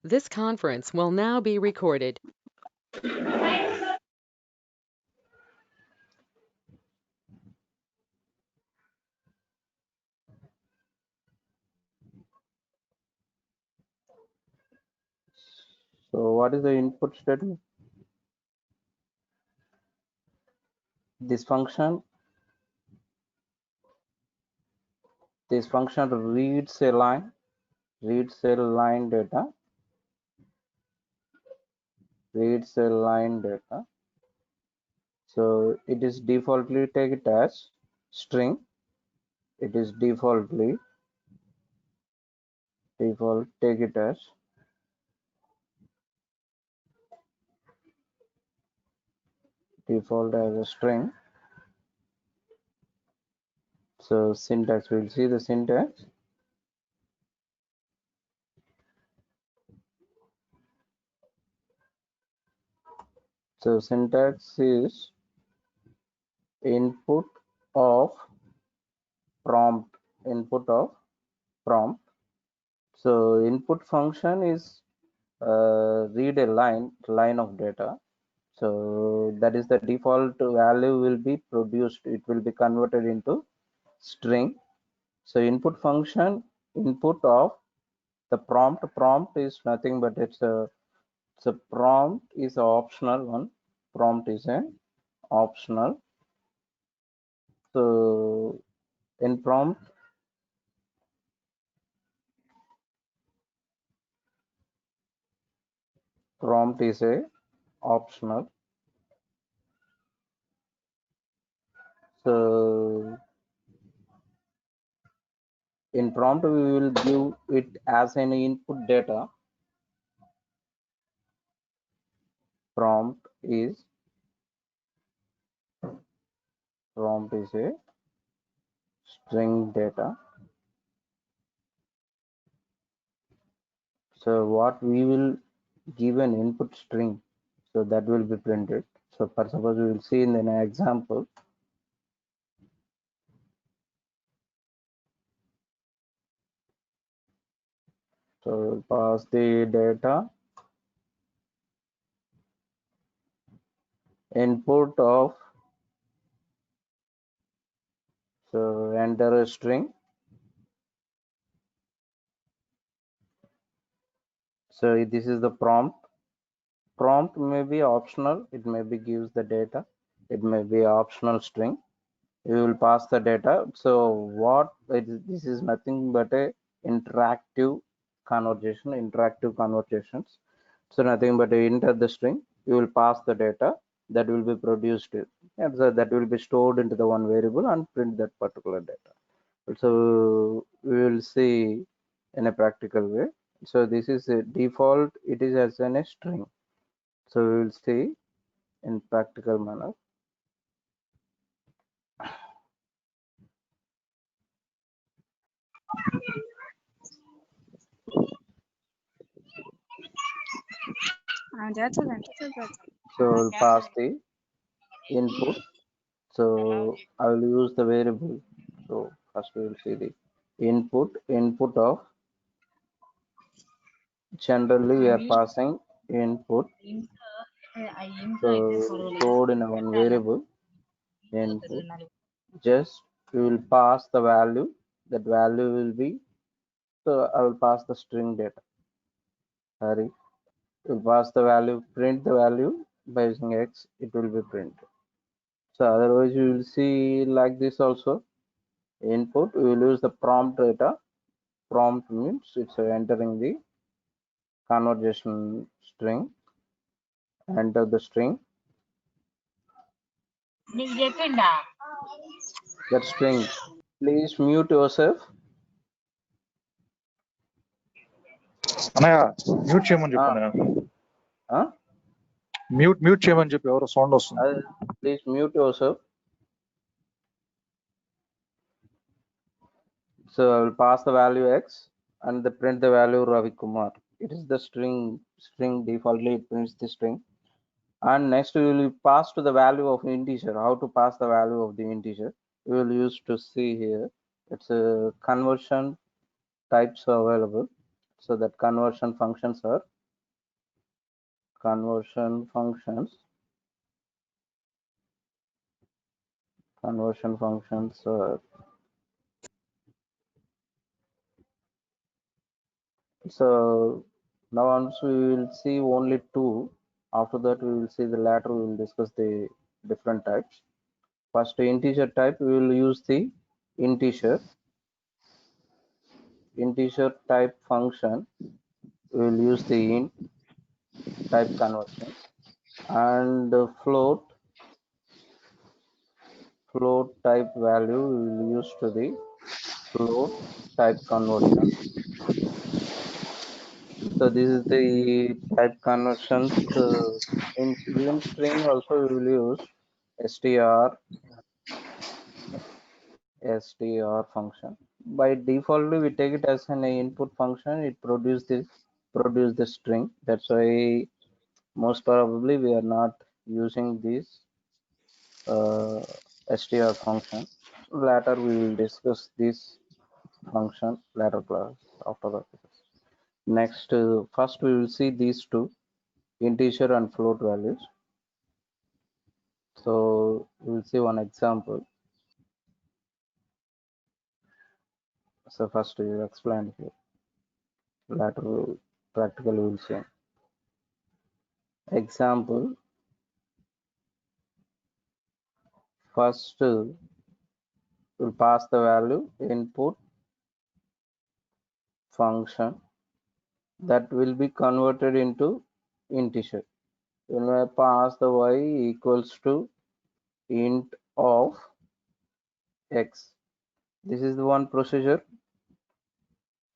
This conference will now be recorded. So what is the input statement? This function reads a line data, so it is defaultly take it as string. It is default take it as a string. So syntax, we'll see the syntax. So syntax is input of prompt. So input function is read a line of data. So that is the default value will be produced. It will be converted into string. So input function, input of the prompt. Prompt is nothing but it's a prompt is an optional one. Prompt is an optional. So in prompt, is a optional. So in prompt we will give it as an input data. Prompt is a string data. So what we will give an input string, so that will be printed. So for suppose we will see in an example. So we'll pass the data, input of, so enter a string. So this is the prompt. Prompt may be optional, it may be gives the data, it may be optional string. You will pass the data. So what this is nothing but a interactive conversations. So nothing but enter the string, you will pass the data, that will be produced, and so that will be stored into the one variable and print that particular data. So we will see in a practical way. So this is a default, it is as a string. So we will see in practical manner. So we'll pass the input. So I will use the variable. So first we will see the input of, generally we are passing input, so stored in a one variable input. Just we will pass the value, that value will be, so I will pass the string data. Sorry, we'll pass the value, print the value by using X, it will be printed. So otherwise you will see like this also. Input, we will use the prompt data. Prompt means it's entering the conversation string. Enter the string. That string. Please mute yourself. అన్నయ్య mute చేయమని చెప్పన్నయ్య mute చేయమని చెప్పి ఎవరో sound వస్తుంది. Please mute yourself. So I will pass the value X and the print the value Ravi Kumar. It is the string defaultly it prints the string. And next we will pass to the value of integer. How to pass the value of the integer? We will use to see here. It's a conversion types available. So that conversion functions are conversion functions are, so now once we will see only two. After that we will see the latter, we will discuss the different types. First integer type, we will use the integer type function. We will use the int type conversion, and float type value we will use to the float type conversion. So this is the type conversions. In even string also we will use str function. By default we take it as an input function. It produce the string. That's why most probably we are not using this str function. Later we will discuss this function later class after that. Next, first we will see these two, integer and float values. So we will see one example. So first we will explain here. Later practically we will see. Example. First we'll pass the value input function that will be converted into integer. When I pass the y equals to int of x. This is the one procedure.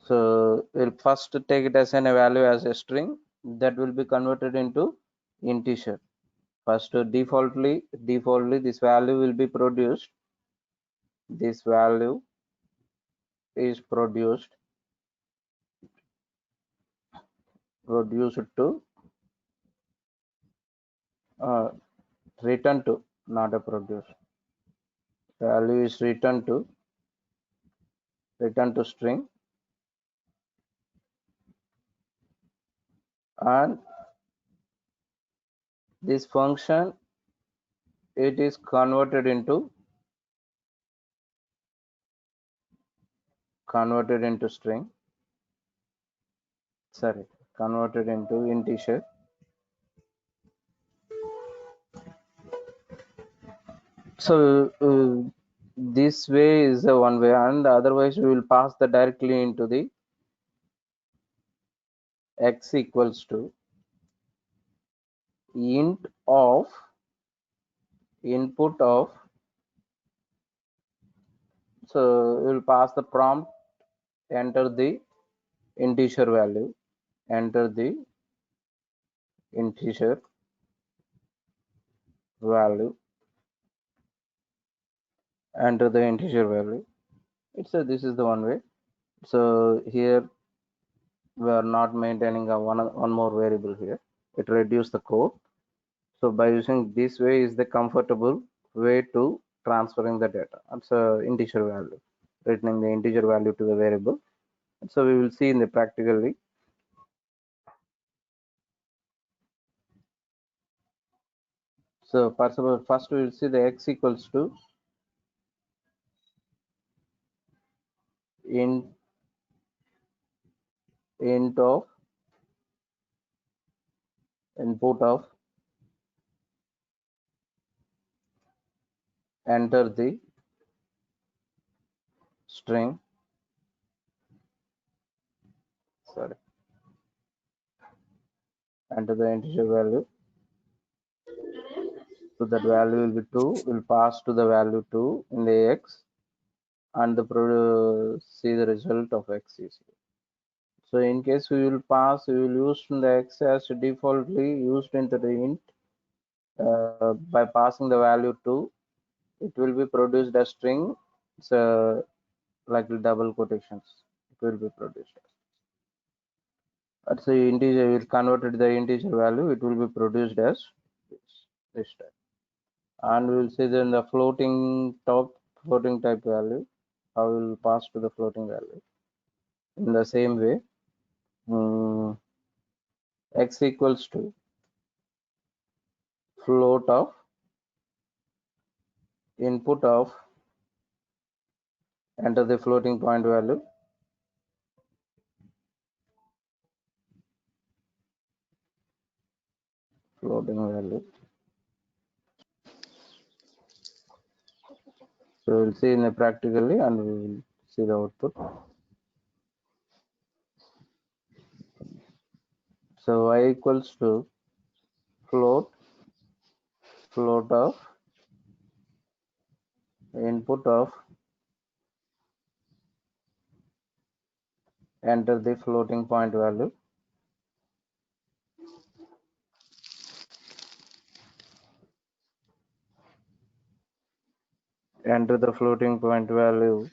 So we'll first take it as a value as a string that will be converted into integer. First defaultly this value will be produced. This value is produced to return to, not a produce. Value is return to string, and this function, it is converted into string, sorry, converted into integer. So this way is the one way, and otherwise we will pass the directly into the x equals to int of input of. So we will pass the prompt, enter the integer value, enter the integer value, enter the integer value. It's a, this is the one way. So here we are not maintaining a one more variable here. It reduce the code. So by using this way is the comfortable way to transferring the data. It's a integer value, returning the integer value to the variable. So we will see in the practically. So first we will see the x equals to int of input of, enter the string, sorry, enter the integer value. So that value will be 2, will pass to the value 2 in the x, and the see the result of x is here. So in case we will pass, we will use the x as defaultly used into the int. By passing the value 2, it will be produced as string. So like double quotations, it will be produced. That's the integer, will converted the integer value, it will be produced as this type. And we will see then the floating type value, I will pass to the floating value in the same way. x equals to float of input of enter the floating point value floating value. So we'll see in a practically and we will see the output. So y equals to float of input of enter the floating point value enter the floating point value.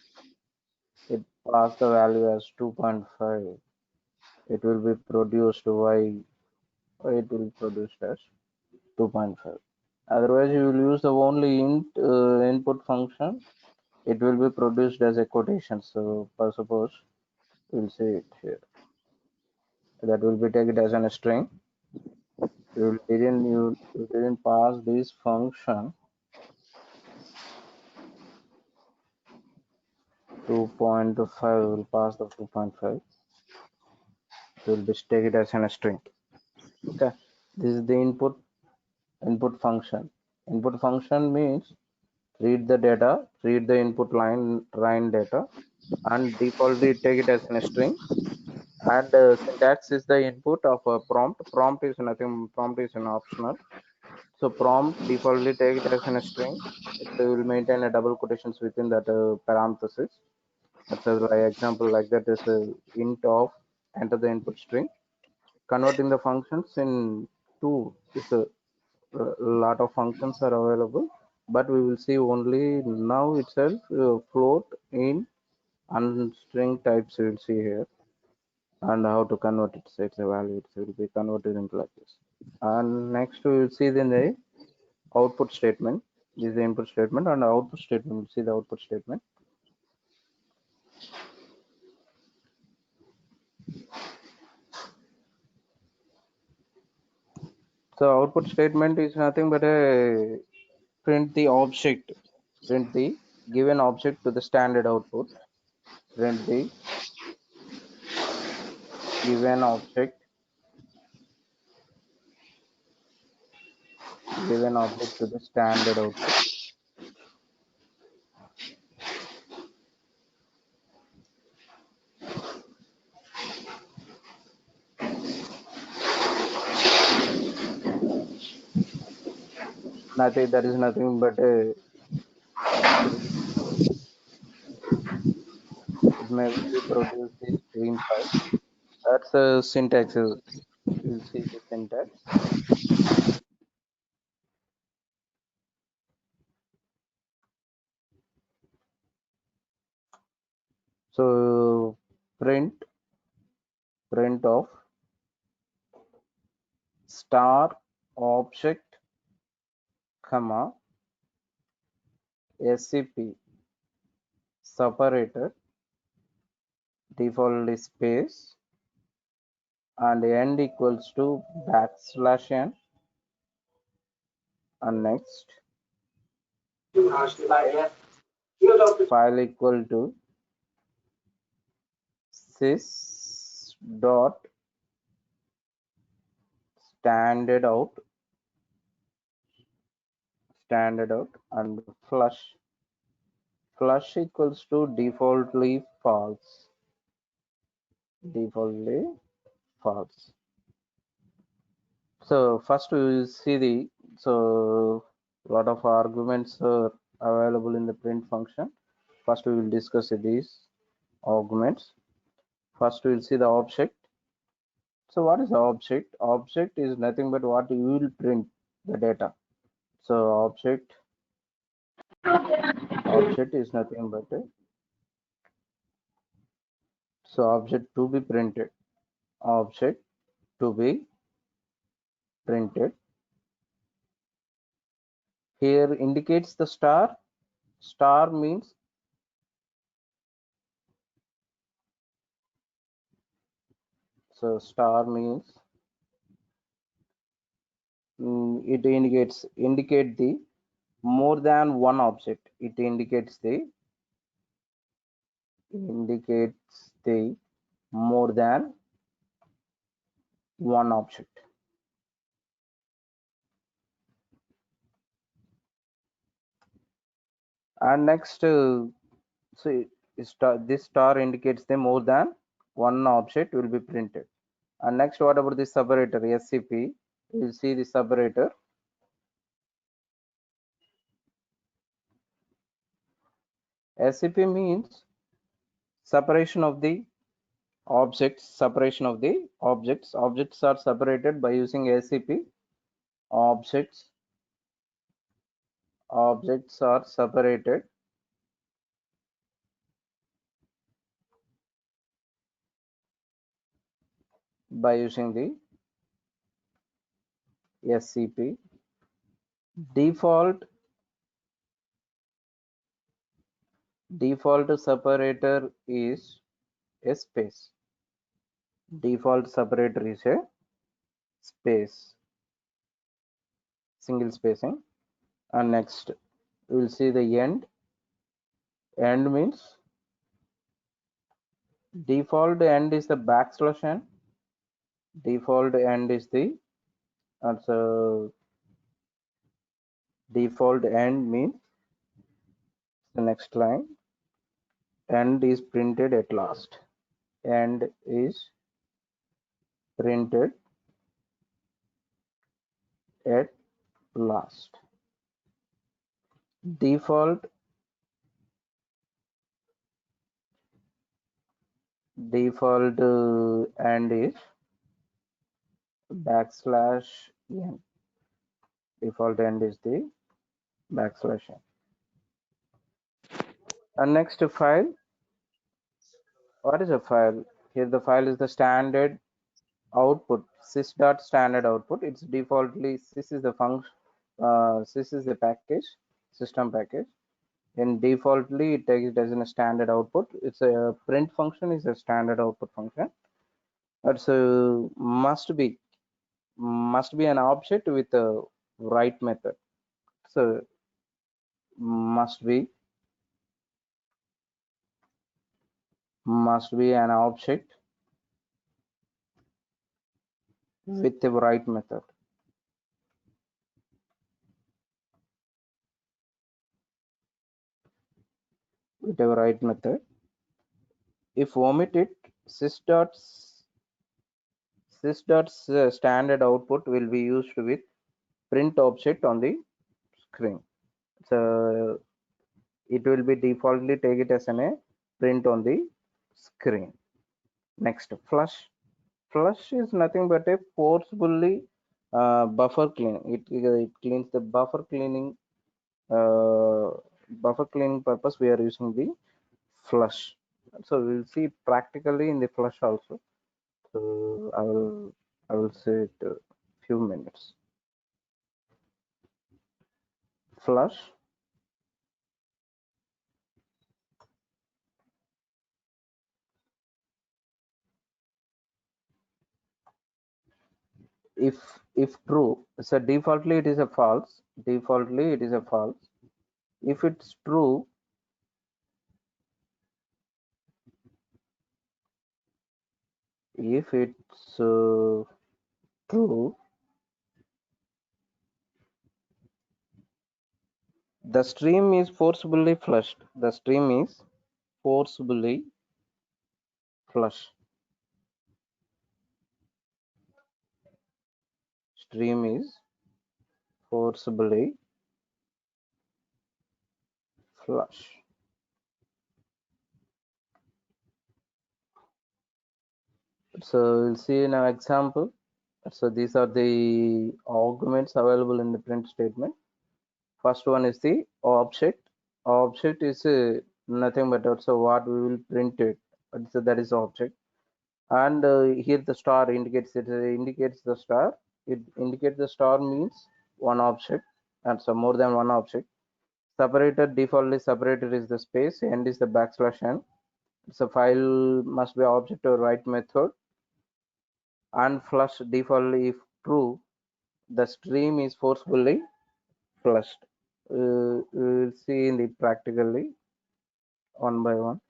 It pass the value as 2.5. It will be produced y. It will be produced as 2.5. Otherwise, you will use the only input function. It will be produced as a quotation. So, suppose we'll see it here. That will be taken as a string. You didn't pass this function 2.5 will pass the 2.5. It will be taken as a string. Okay, this is the input function. Input function means read the data, read the input line data, and defaultly take it as a string. And syntax is the input of a prompt. Prompt is nothing. Prompt is an optional. So prompt defaultly take it as a string. It will maintain a double quotations within that parenthesis. That's an example like that is int of enter the input string. Converting the functions in two is a lot of functions are available, but we will see only now itself float in and string types we will see here and how to convert it. So it's a value, it will be converted into like this. And next we will see then the output statement. This is the input statement and output statement. We'll see the output statement. So output statement is nothing but a print the object, print the given object to the standard output, print the given object to the standard output. Nothing, that is nothing but a it may be produced the stream file. That's a syntax. You'll see the syntax. So print of star object comma scp separator default space and end equals to \n and next file equal to sys dot standard out and flush equals to defaultly false. So first we will see the lot of arguments are available in the print function. First we will discuss these arguments. First we will see the object. So what is the object? Object is nothing but what you will print the data. So object is nothing but object to be printed. Object to be printed. Here indicates the star. Star means So star means it indicate the more than one object. It indicates the more than one object. And next, so this star indicates the more than one object will be printed. And next, what about the separator SCP? We'll see the separator. SCP means separation of the objects. Separation of the objects. Objects are separated by using SCP. Objects are separated by using the SCP. Default separator is a space. Default separator is a space, single spacing. And next we will see the end. End means default end is the \n. Default end is the default end means the next line. End is printed at last. End is printed at last. Default end is \n. Default end is the \n. And next file. What is a file? Here the file is the standard output, sys.standard output. It's defaultly sys is the function, sys is the package, system package. And defaultly it takes it as a standard output. It's a print function is a standard output function. That's a must be an object with a write method. So must be an object with a write method. With a write method. If omitted, sys.standard output will be used with print object on the screen. So it will be defaultly take it as a print on the screen. Next, flush. Flush is nothing but a forcibly buffer clean. It cleans the buffer cleaning. Buffer cleaning purpose we are using the flush. So we'll see practically in the flush also. So I will say it a few minutes. Flush. If true, so defaultly it is a false. Defaultly it is a false. If it's true, if it's true, the stream is forcibly flushed. The stream is forcibly flush. Stream is forcibly flush. So we'll see in an example. So these are the arguments available in the print statement. First one is the object. Object is nothing but also what we will print it. So that is object. And here the star indicates it. Indicates the star. It indicates the star means one object, and so more than one object. Separator, defaultly separator is the space. End is the \n. So file must be object or write method. unflushed defaultly if true, the stream is forcefully flushed. We will see in the practically one by one.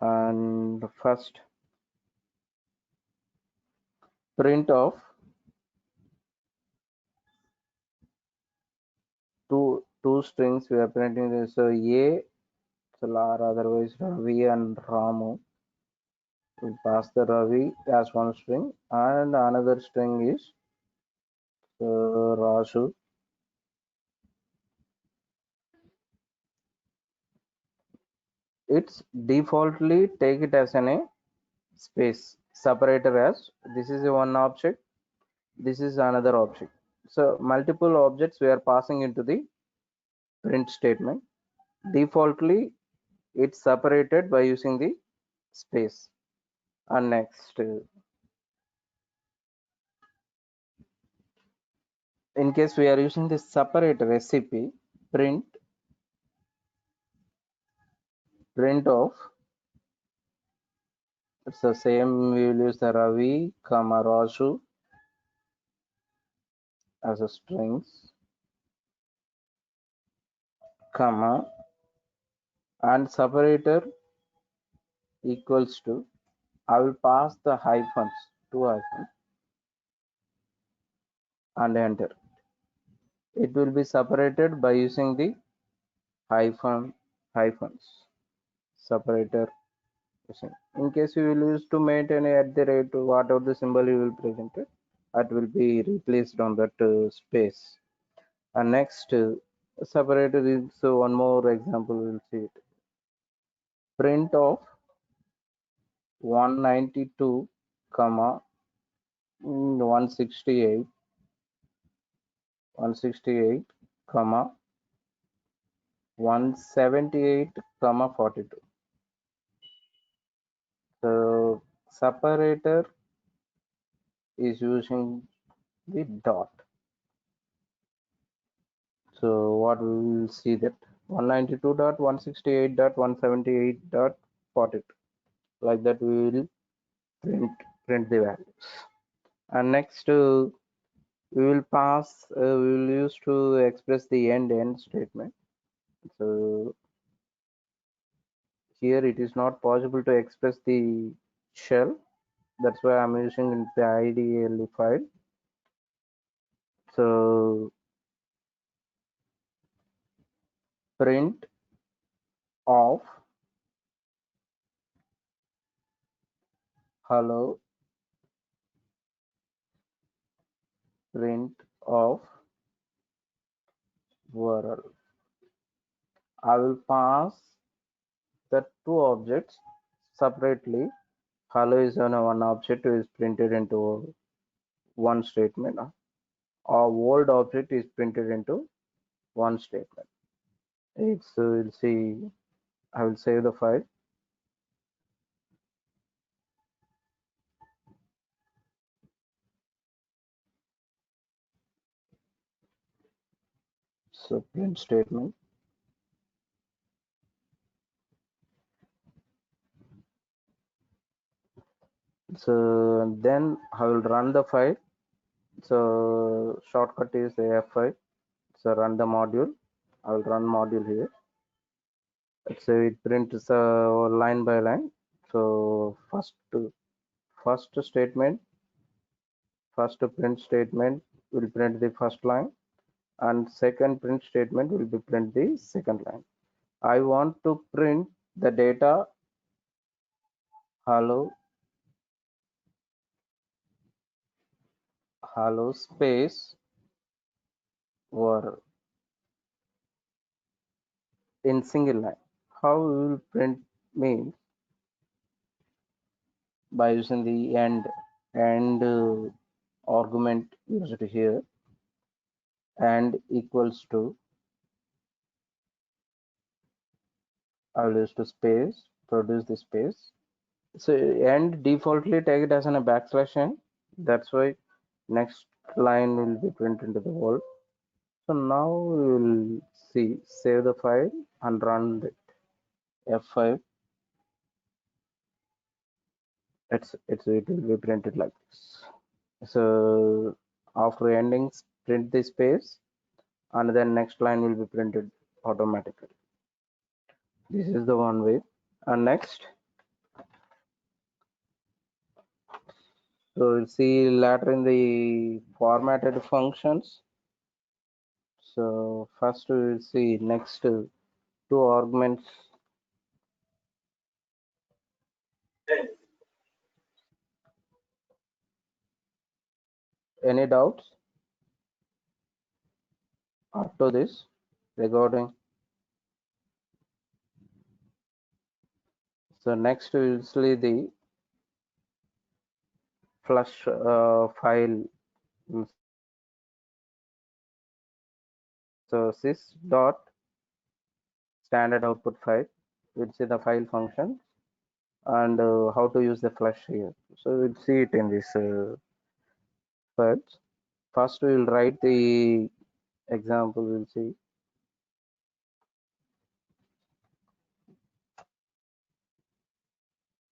And first, print of two strings we are printing this. So A, Salar, otherwise Ravi and Ramu. We pass the Ravi as one string, and another string is Rasu. It's defaultly take it as a space separator as this is one object, this is another object. So multiple objects we are passing into the print statement. Defaultly it's separated by using the space. And next, in case we are using this separator SCP, print of, it's the same, we will use the Ravi comma Rasu as a strings, comma, and separator equals to, I will pass the hyphens, two hyphens, and enter. It will be separated by using the hyphens separator. In case you will use to maintain at the rate whatever the symbol you will present it, that will be replaced on that space. And next, separator is one more example. We will see it. Print of 192 comma 168 comma 178 comma 42. So separator is using the dot. So what we will see that 192.168.178.42, like that we will print the values. And next we will pass, we will use to express the end statement. So here it is not possible to express the shell, that's why I'm using the IDLE file. So print of hello, print of world. I will pass the two objects separately. Hello is on one object is printed into one statement. Our world object is printed into one statement. It's we'll see. I will save the file. So print statement. So then I will run the file. So shortcut is F5. So run the module. I will run module here. So it prints line by line. So first statement, first print statement will print the first line, and second print statement will be print the second line. I want to print the data hello space world in single line. How we will print means by using the and argument used here, and equals to, I will use to space, produce the space. So and defaultly take it as a backslash n. That's why next line will be printed into the world. So now we will see, save the file and run it. F5. it will be printed like this. So after ending, print the space, and then next line will be printed automatically. This is the one way. And next, so we'll see later in the formatted functions. So first we will see next two arguments. Any doubts up to this regarding? So next we will see the flush file. So sys dot standard output file. We'll see the file function and how to use the flush here. So we'll see it in this files. First we will write the example. We'll see.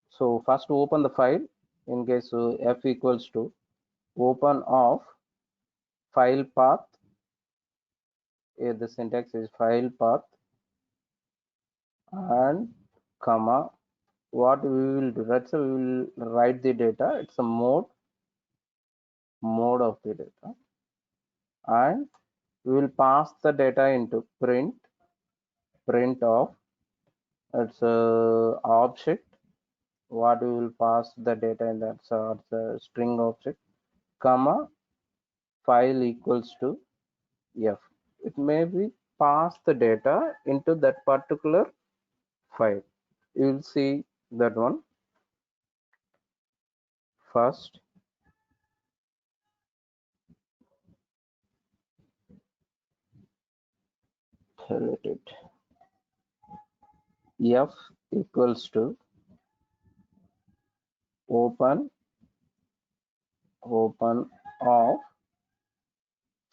So first open the file in case f equals to open of file path. Here the syntax is file path and comma. What we will do, let's say we will write the data. It's a mode of the data, and we will pass the data into print of. It's a object. What we will pass the data in that, so it's a string object, comma file equals to f. It may be pass the data into that particular file. You will see that one first. Related f equals to open of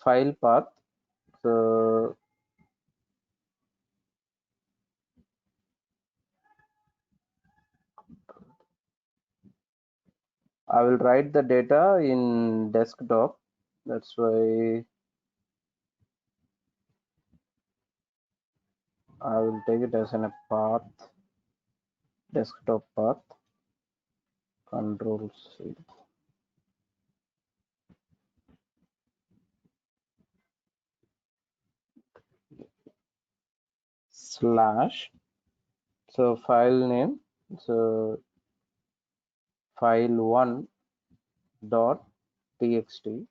file path. So I will write the data in desktop. That's why I will take it as a path, desktop path, control C. Slash. So file name. So file1 dot txt,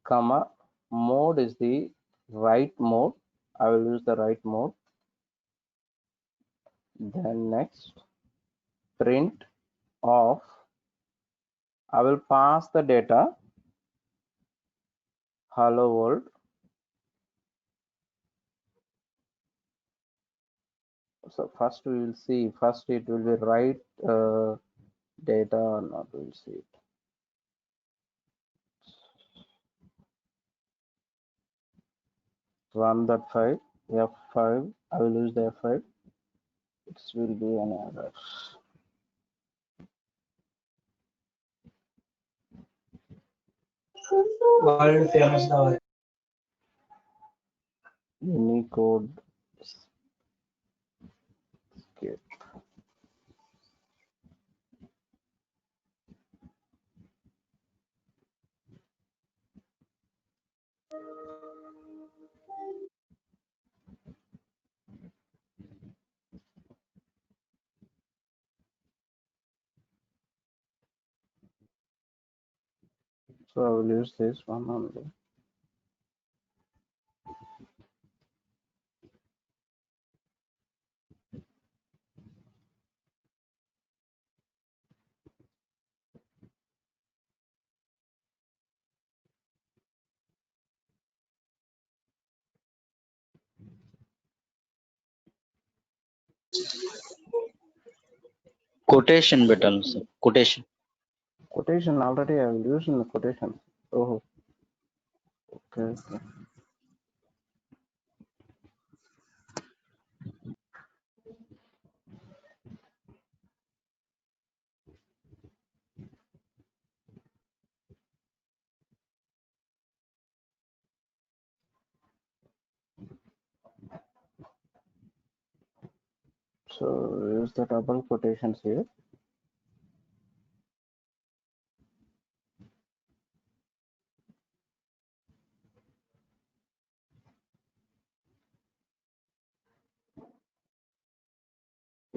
comma mode is the write mode. I will use the write mode. Then next print of, I will pass the data hello world. So first we will see, first it will be write data or not, we'll see it. Run that file, F5, I will use the F5. It will be an error. World famous now. Unicode escape. So I will use this one only. Quotation buttons. Quotation. Quotation already I will use in the quotation. Oh, okay. So use the double quotations here.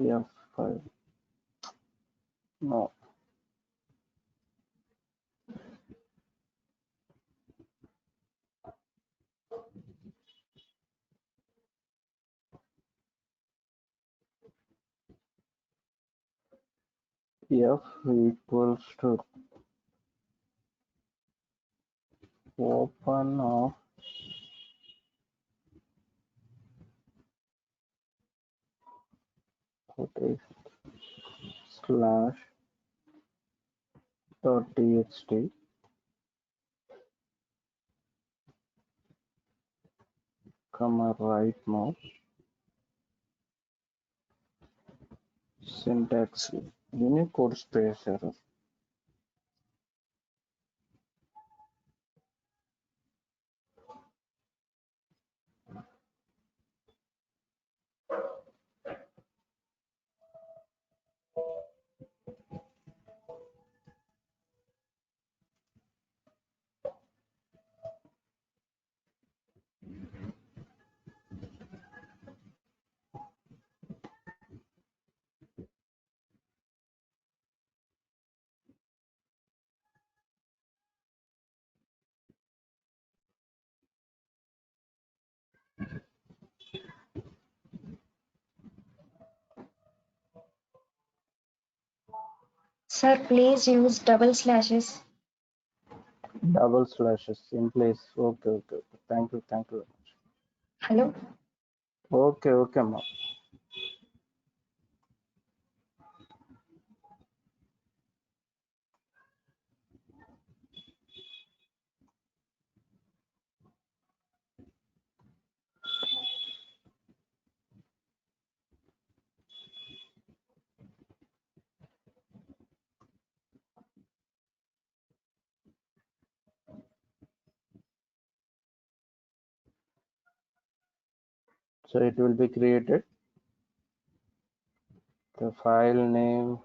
F5. No. F equals to open of quotation slash dot txt comma right mode syntax Unicode space error. Sir, please use double slashes. Double slashes in place. Okay. Thank you very much. Hello? Okay, ma'am. So it will be created. The file name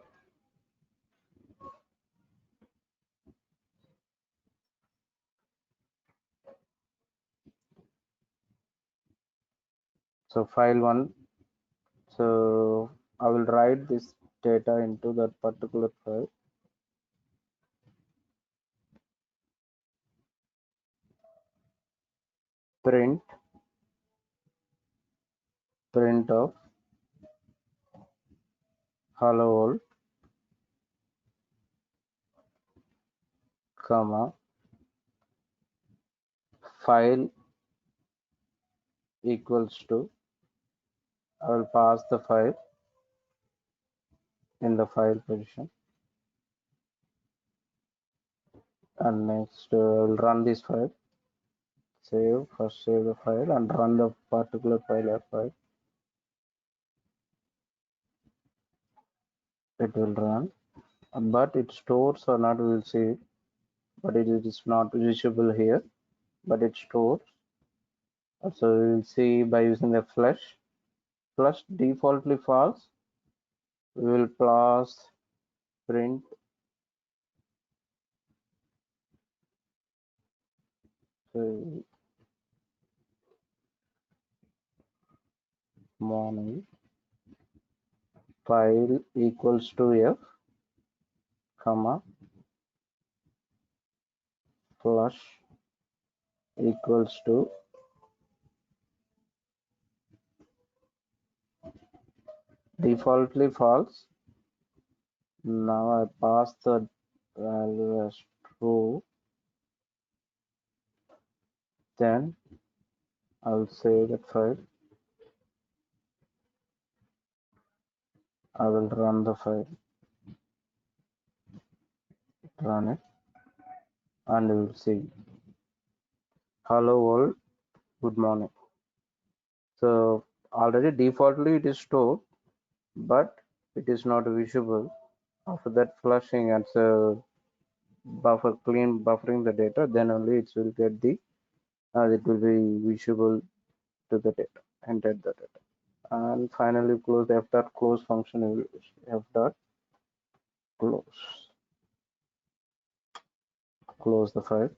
so file 1. So I will write this data into that particular file. Print of hello world, comma file equals to, I will pass the file in the file position, and next I will run this file. First save the file and run the particular file F5. It will run, but it stores or not, we will see, but it is not visible here, but it stores. So we will see by using the flush defaultly false. We will pass print morning file equals to F, comma flush equals to defaultly false. Now I pass the value as true. Then I will save that file. I will run the file, run it, and you will see hello world, good morning. So already defaultly it is stored, but it is not visible. After that flushing and buffering the data, then only it will get the it will be visible to the data, enter the data. and finally close the f dot close function. You will use f dot close the file.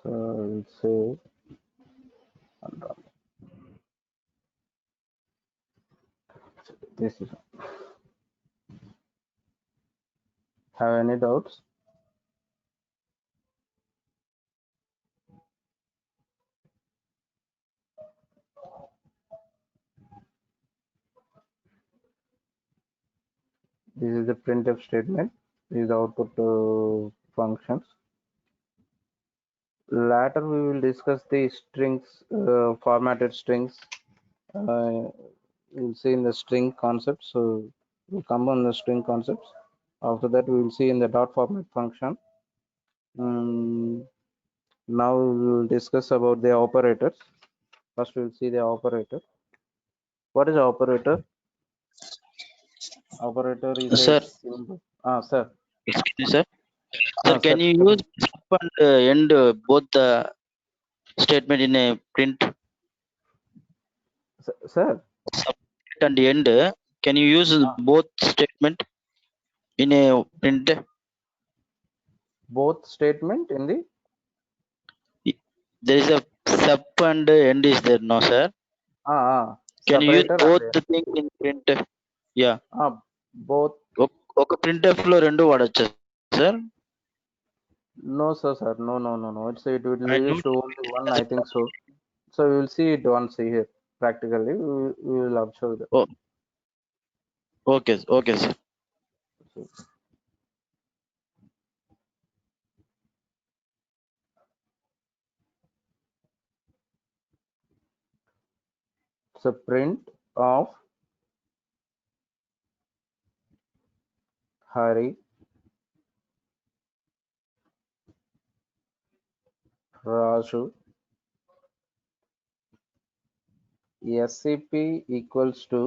So I will save and run. This is. Have any doubts? This is the printf statement. This is the output functions. Later we will discuss the strings, formatted strings. We'll see in the string concept. So we'll come on the string concepts. After that we will see in the dot format function. Now we will discuss about the operators. First we will see the operator. What is operator? Operator is a Sir, symbol. Sir. excuse me, sir. Sir, Sir. can you use stop and end both the statement in a print? Sir. Submit and end. Can you use both statement in a print? Both statement in the. There is a sub and end is there, no, sir? Can you use Separator both and the thing in print? Yeah. both. ఒక printf లో రెండు వాడచ్చా sir? No, sir. No. It will be I used don't only one, I think so. So we will see it once here. Practically, we will observe that. Oh, okay, sir. So print of Hari, Raju, SCP equals to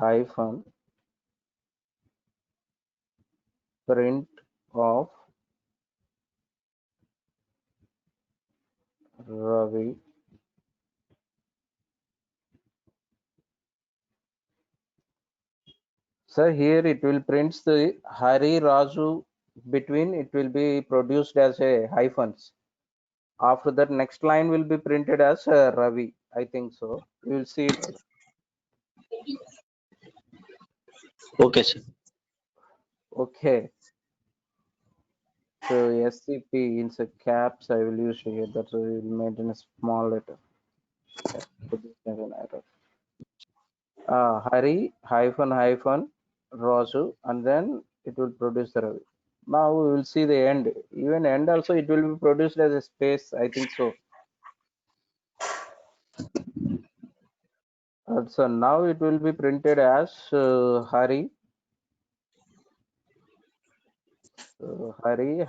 hyphen print of Ravi So here it will print the Hari Raju between, it will be produced as a hyphens. After that next line will be printed as Ravi, I think so. You will see it. Okay, sir. Okay. So SCP in the caps I will use here. That's why we will maintain a small letter. Okay. Put this as an error. Hari hyphen Raju, and then it will produce the Ravi. Now we will see the end. Even end also it will be produced as a space, I think so. So now it will be printed as Hari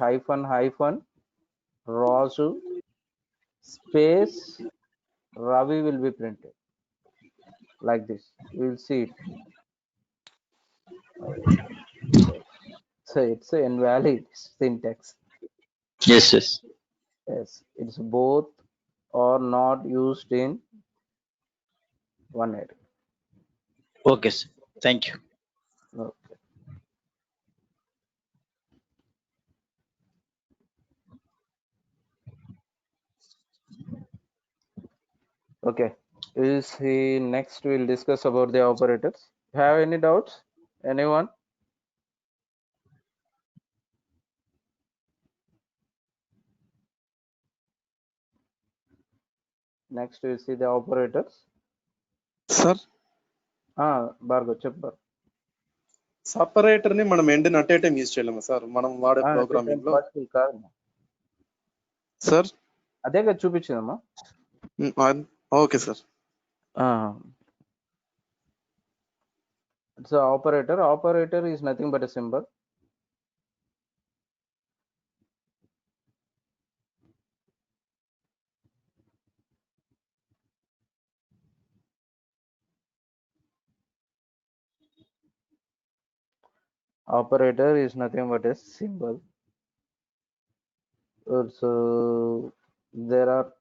hyphen Raju space Ravi will be printed like this. You will see it. So it's an invalid syntax. Yes. Yes, it's both or not used in one area. Okay, sir. Thank you. Okay. Okay. We'll see next. We'll discuss about the operators. Have any doubts? Anyone? Next we'll see the operators. Sir Bhargav, చెప్పు. Separator ని మనం and at a time use చేయలేము sir మనం వాడే programming లో sir. అదే కదా చూపించిందమ్మా. Okay sir. So operator is nothing but a symbol. Operator is nothing but a symbol. So there are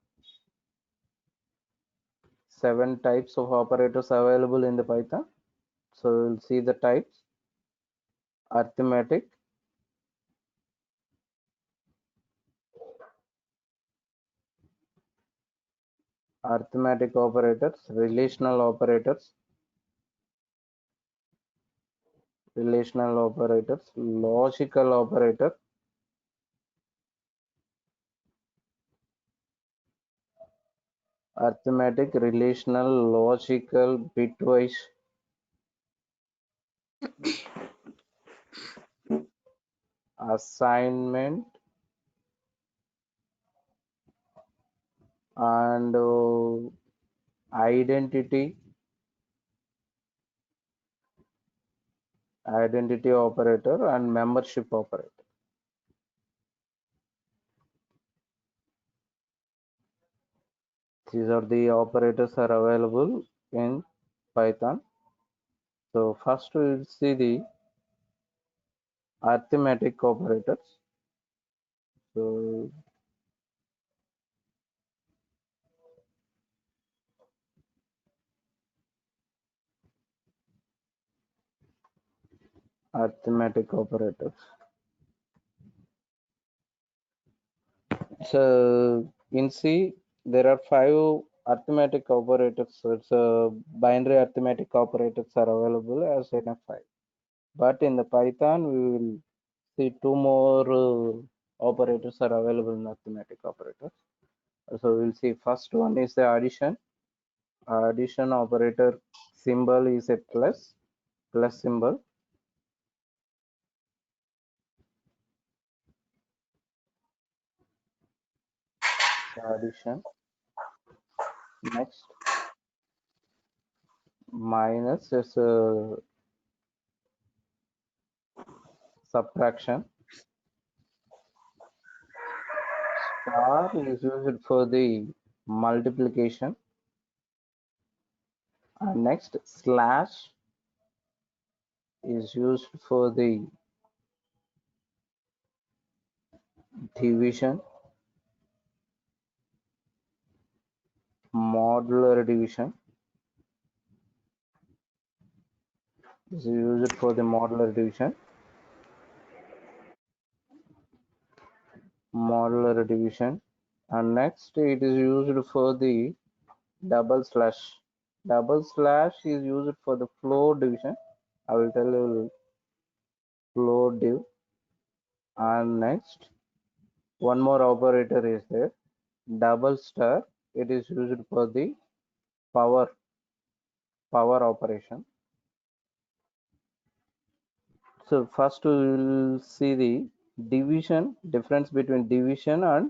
7 types of operators available in the Python. So we'll see the types. Arithmetic, arithmetic operators, relational operators, logical operator, arithmetic, relational, logical, bitwise, assignment, and identity operator, and membership operator. These are the operators are available in Python. So first we will see the arithmetic operators. So arithmetic operators. So in C there are 5 arithmetic operators. So it's binary arithmetic operators are available as NF5. But in the Python we will see 2 more operators are available in arithmetic operators. So we'll see first one is the addition. Addition operator symbol is a plus symbol. Addition. Next, minus is subtraction. Star is used for the multiplication. And next, slash is used for the division, modular division is used for the modular division. And next it is used for the double slash. Double slash is used for the floor division. I will tell you floor div. And next one more operator is there, double star. It is used for the power operation. So first we will see the division, difference between division and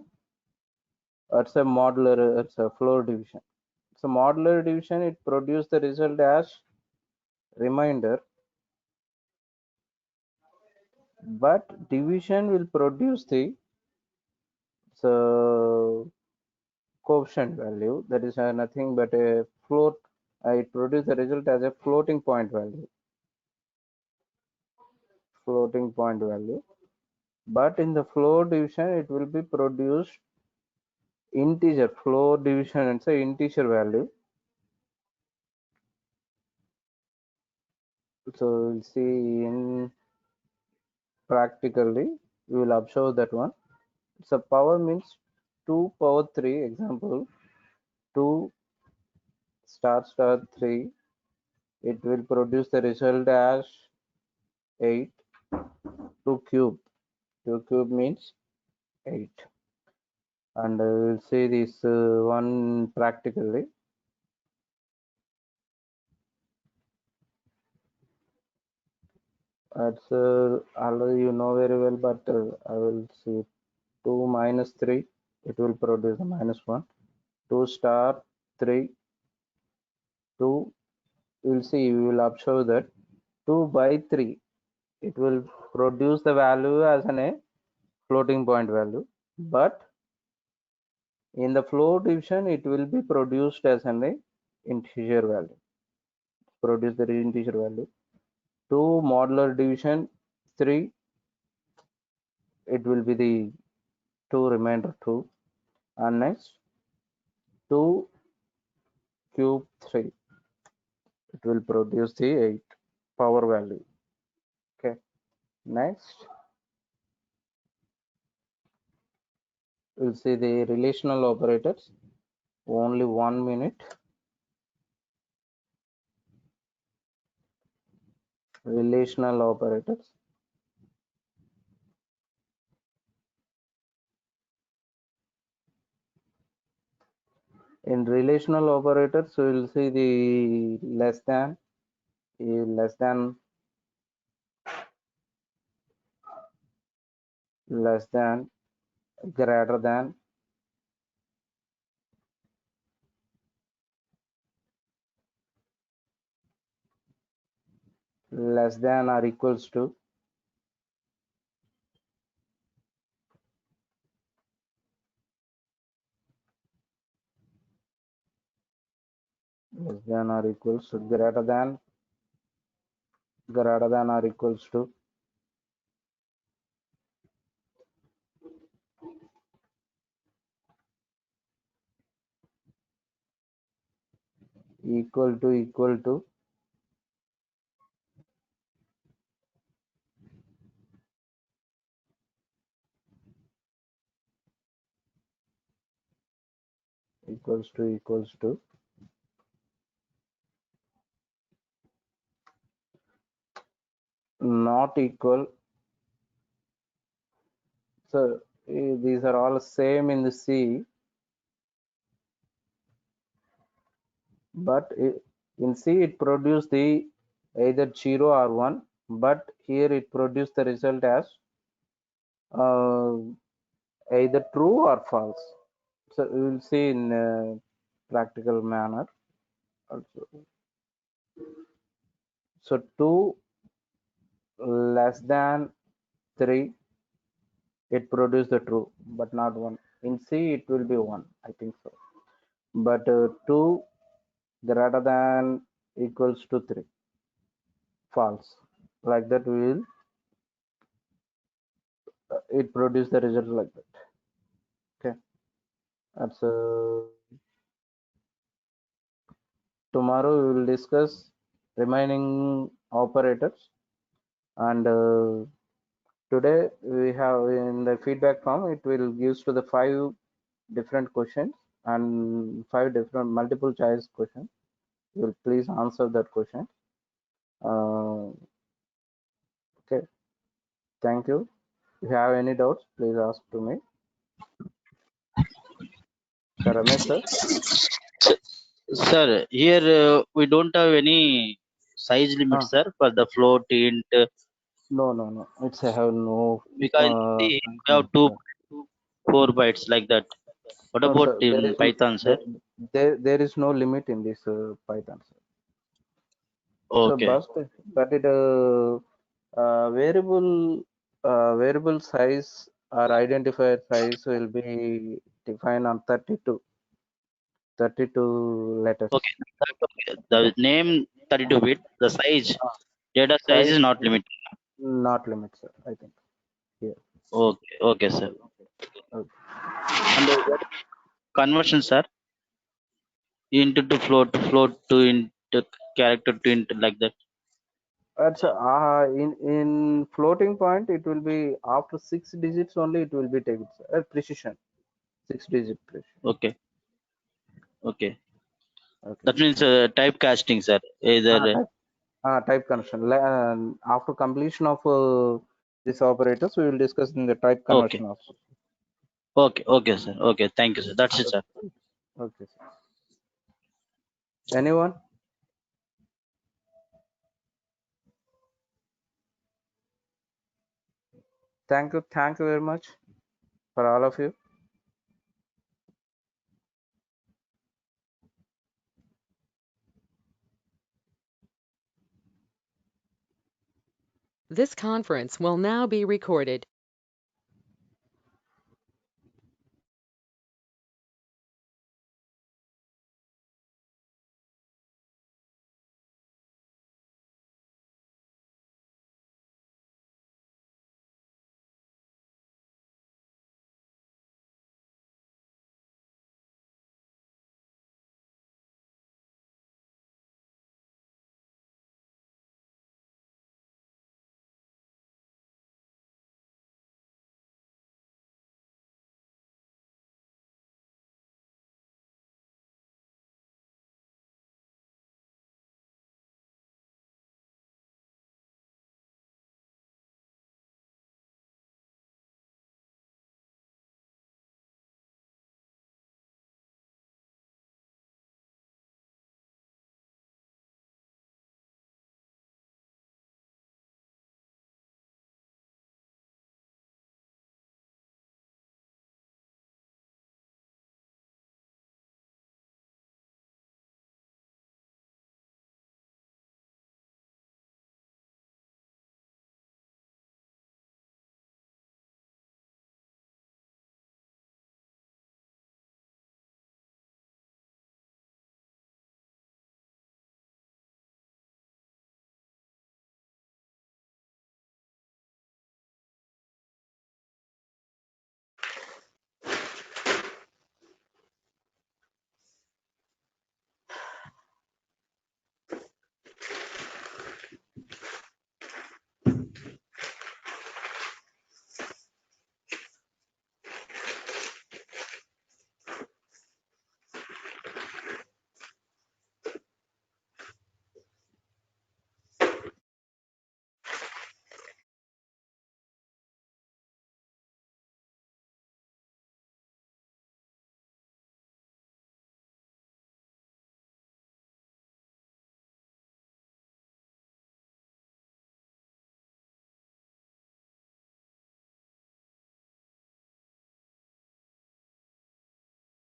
it's a modular, it's a floor division. So modular division, it produces the result as remainder, but division will produce the coefficient value, that is nothing but a float. It produces the result as a floating point value. But in the floor division it will be produced integer. Floor division, it's a integer value. So we'll see in practically we will observe that one. So power means 2 power 3, example 2 star 3, it will produce the result as 8. 2 cube means 8. And we'll see this one practically. It's although you know very well, but I will see 2 minus 3, it will produce a -1. 2 star 3, 2, you will see, you will observe that 2 by 3, it will produce the value as a floating point value, but in the floor division it will be produced as an integer value. 2 modular division, 3, it will be the 2 remainder 2, and next 2 cube 3, it will produce the 8 power value. Okay, next we'll see the relational operators. Only 1 minute. Relational operators. In relational operators, we will see the less than, less than, greater than, less than or equals to, less than or equals to, greater than or equals to, equal to, equal to, equals to, equals to, not equal. So these are all same in the C, but in C it produced the either 0 or 1, but here it produced the result as either true or false. So we will see in practical manner also. So 2 less than 3, it produced the true, but not 1. In C it will be 1, I think so. But 2 greater than equals to 3, false. Like that we will it produce the result like that. Okay, that's tomorrow we will discuss remaining operators, and today we have in the feedback form it will gives to the 5 different questions and 5 different multiple choice questions. You will please answer that question. Okay, thank you. If you have any doubts, please ask to me. Sir Ramesh sir. Sir, here we don't have any size limit, sir, for the float, int, No. It's have no. because we have 4 bytes like that. What No, about sir, in Python, sir? there is no limit in this Python, sir. So, Okay. but it variable size or identifier size will be defined on 32 letters. Okay. The name 32-bit, the size, data size Size is not limited. not limit, sir. I think here. Okay, sir. Okay. And what conversion, sir? Int to float to int, character to int, like that. That's in floating point it will be after 6 digits only it will be taken, sir. Precision 6-digit precision. Okay. Okay. That means typecasting, sir. Either Type conversion. After completion of this operators, we will discuss in the type conversion also. Okay, sir. Okay, thank you, sir. That's it, sir. Okay, sir. Anyone? Thank you very much for all of you. This conference will now be recorded.